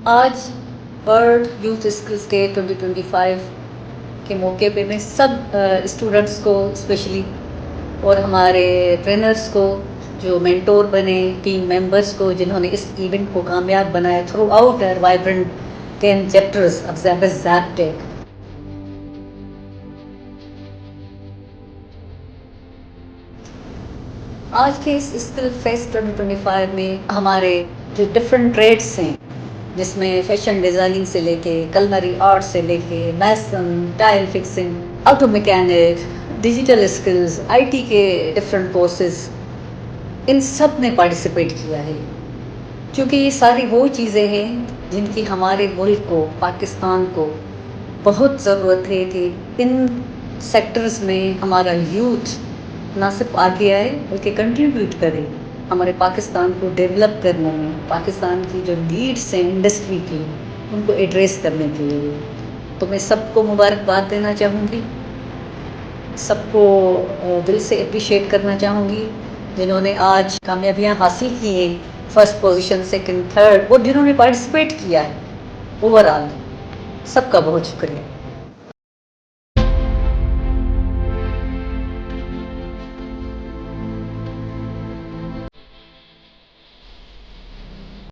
آج world youth skills day 2025 کے موقع پہ میں سب اسٹوڈنٹس کو اسپیشلی اور ہمارے ٹرینرس کو جو مینٹور بنے، ٹیم ممبرس کو جنہوں نے اس ایونٹ کو کامیاب بنایا throughout year vibrant 10 chapters of زیپٹیک. آج کے اس اسکل فیسٹ 2025 میں ہمارے جو ڈفرینٹ ٹریڈس ہیں، جس میں فیشن ڈیزائننگ سے لے کے کلنری آرٹ سے لے کے Mason, tile fixing, auto mechanic, digital skills, I T کے ڈفرینٹ کورسز، ان سب نے پارٹیسپیٹ کیا ہے، کیونکہ یہ ساری وہ چیزیں ہیں جن کی ہمارے ملک کو، پاکستان کو بہت ضرورت ہے کہ ان سیکٹرز میں ہمارا یوتھ نہ صرف آگے آئے بلکہ کنٹریبیوٹ کرے ہمارے پاکستان کو ڈیولپ کرنے میں، پاکستان کی جو نیڈس ہیں انڈسٹری کی ان کو ایڈریس کرنے کے لیے. تو میں سب کو مبارکباد دینا چاہوں گی، سب کو دل سے اپریشیٹ کرنا چاہوں گی جنہوں نے آج کامیابیاں حاصل کی ہیں، فرسٹ پوزیشن، سیکنڈ، تھرڈ، اور جنہوں نے پارٹیسپیٹ کیا ہے اوور آل. سب کا بہت شکریہ.